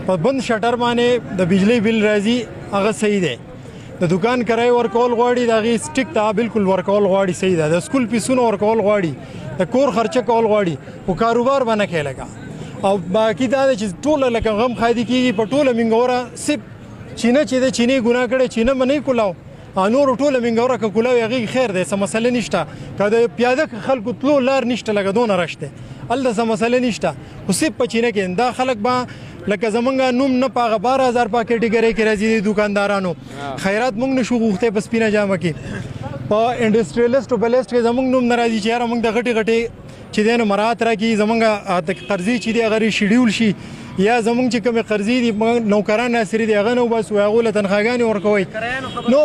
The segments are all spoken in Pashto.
په بند شټر باندې د بجلی بل راځي هغه صحیح دی. د دکان کرای ورکول غواړي د هغې سټیک ته بالکل ورکول غواړي صحیح ده. د سکول فیسونه ورکول غواړي، د کور خرچه کول غواړي، خو کاروبار به نه کوي لکه. او باقي دا ده چې ټوله لکه غم خادي کېږي په ټوله منګوره صرف چینه چې د چینې ګناه کړی چینه به نه کولاو نور ټوله منګوره که کولاو هغې خیر دی، څه مسله نشته. که د پیاده خلکو تلو لار نشته لکه دونه رش دی هلته څه مسله نشته، خو صرف په چینه کې دا خلک به لکه زمونږ نوم نه په هغه 12,000 په کټګرۍ کې راځي د دکاندارانو. خیرات مونږ نشو غوښتی په سپینه جامه کې. په انډسټریالیسټ او بلیسټ کې زمونږ نوم نه راځي چې یاره مونږ د غټې غټې چې دی نو مراعات راکړي، زمونږ قرضې چې دی هغه شیډیول شي، یا زمونږ چې کومې قرضې دي نوکران ناصري دي هغه نه وباسو، هغو له تنخواګانې ورکوئ. نو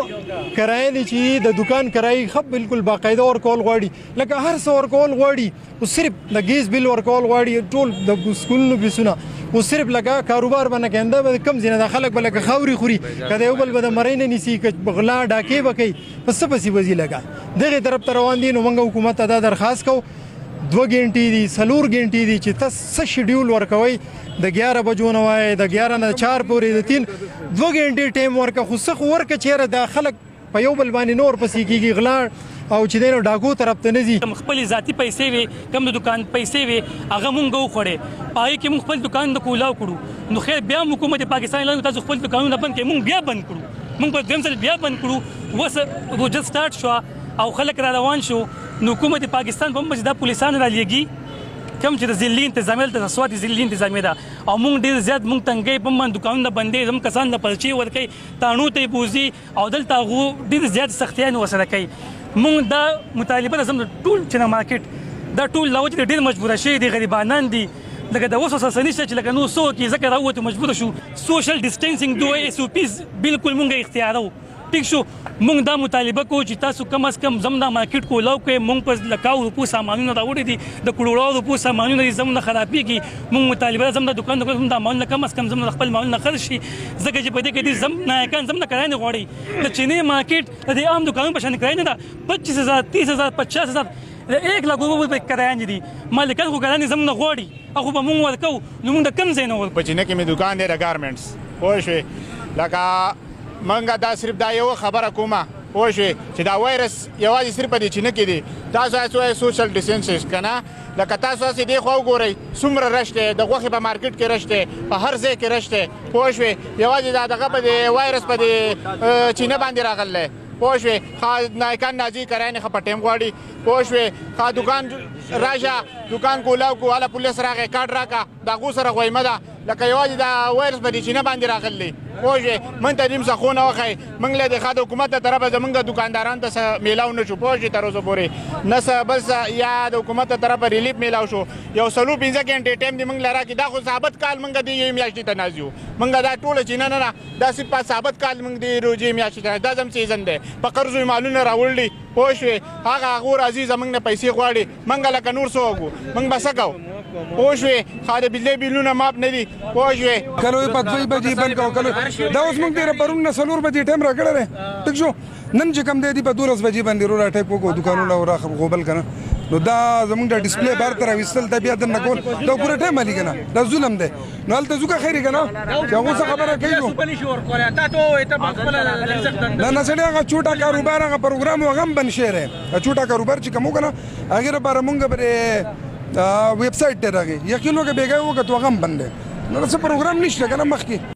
کرایه دي چې د دکان کرایې ښه بالکل باقاعده ورکول غواړي، لکه هر څه ورکول غواړي، خو صرف د ګیس بل ورکول غواړي، ټول د سکولونو فیسونه، خو صرف لکه کاروبار به نه کوي. دا به کم ځای نه دا خلک به لکه خاورې خوري، که د یو بل به د مرۍ نه نیسي، که غلا ډاکې به کوي، په څه پسې به ځي لکه دغې طرف ته روان دي. نو موږ حکومت ته دا درخواست کوو 2 غنټې دي 4 غنټې دي چې تاسو څه شیډیول ورکوئ، د 11 بجو نه وایي د 11 نه 4 پورې د 3 2 غنټې ټایم ورکه، خو څه خو ورکه چېرې دا خلک په یو بل باندې نور پسې کېږي، غلا او چې دی نو ډاکو طرف ته نه ځي. خپلې ذاتي پیسې وي، کم د دکان پیسې وي، هغه مونږ وخوړې، په هغې کې مونږ خپل دکان د کولاو کړو. نو خیر بیا حکومت پاکستان اعلان تاسو خپل دکانونه بند کړئ، مونږ بیا بند کړو، مونږ په دویم ځل بیا بند کړو. اوس روجه سټارټ شوه او خلک را روان شو. نو حکومت پاکستان په موږ دا پولیسان را لېږي کوم چې د ذلي انتظامیه د سواد ذلي انتظامیه ده، او مونږ ډېر زیات مونږ تنګۍ په من دکانونه بندې، زموږ کسان د پرچې ورکوي، تاڼو ته یې بوځي او دلته هغو ډېر زیات سختیانې ورسره کوي. مونږ دا مطالبه ده زموږ ټول چې مارکیټ دا ټول لا وجې ډېر مجبوره شوي دي، غریبانان دي، لکه د اوس څه نشته چې لکه نو څه وکړي، ځکه راووتو مجبوره شو. سوشل ډسټنسنګ 2 SOPs بالکل مونږ اختیارو. ټیک شو، مونږ دا مطالبه کوو چې تاسو کم از کم زموږ دا مارکیټ کولاو کوئ. مونږ په لکاو روپو سامانونه راوړي دي، د کروڑو روپو سامانونه دي، زموږ نه خرابېږي. مونږ مطالبه ده زموږ د دکان زموږ دا مالونه کم از کم زموږ خپل مالونه خرڅ شي، ځکه چې په دې کې دي نایکان زموږ نه کرایه نه غواړي. د چینې مارکیټ د دې عام دکانونو په شان کرایه نه ده، 25,000 30,000 50,000 د 1 لک روپو په کرایه دي. مالکان خو کرایه زموږ نه غواړي، هغه به مونږ ورکوو. نو مونږ د کم ځای نه ورکوو. په چینه کې مې دکان دی د ګارمنټس، پوه شوې، لکه منګه دا صرف دا یو خبره کومه، پوه شوې چې دا وایرس یوازې صرف په دې چینه کې دی. تاسو هڅه وایئ سوشل ډسټنس که نه، لکه تاسو هسې دې خوا وګورئ څومره رش دی، د غوښې په مارکیټ کې رش دی، په هر ځای کې رش دی، پوه شوې. یوازې دا دغه په دې وایرس په دې چینه باندې راغلی، پوه شوې. ښه نایکان نازي کرایه نه ښه په ټایم غواړي، پوه شوې. ښه دکان راشه، دکان کولاو کو، هله پولیس راغی کارډ راکړه، د هغو سره غویمه ده، لکه یوازې دا وایرس په دې چینه باندې راغلی، پوه شوې. موږ ته دې څخونه وښایي، موږ له دې ښه د حکومت له طرفه زموږ دکاندارانو ته څه میلاو نه شو، پوه شوې، تر اوسه پورې نه څه بل څه، یا د حکومت له طرفه ریلیف میلاو شو. یو 4-5 غنټې ټایم دې موږ له راکړي. دا خو ثابت کال موږ دې یوې میاشتې ته ناست یو، موږ دا ټوله چینه نه ده، دا صرف په ثابت کال موږ دې روجې میاشتې ته، دا زم سیزن دی، په قرضو یې مالونه راوړلي، پوه شوې. هغو راځي زموږ نه پیسې غواړي، موږ لکه نور څه وکړو، موږ به څه کوو، پوه شوې. ښه د بجلۍ بلونه ماپ نه دي، پوه شوې. کله په 2 بجې بند کوو، کله دا اوس موږ ډېره پرون نه 4 بجې ټایم راکړی دی، ټیک شو. نن چې کم دی په 12 بجې باندې رو راټیپ وکړو دکانونه او راغوبل که نه، نو دا زموږ د ډسپلی بار ته راویستل، دا بیا دننه کول دا پوره ټایم علي که نه، دا ظلم دی. نو هلته ځو که خیر یې که نه چې هغو څه خبره کوي. نه نه سړی هغه چوټه کاروبار هغه پروګرام هغه هم بند شوی دی. چوټه کاروبار چې کوم و که نه هغې لپاره مونږ پرې ویب سایټ ته راغی، یقین وکړه بېګا وکړه تو هغه هم بند دی. نو څه پروګرام نشته که نه مخکې.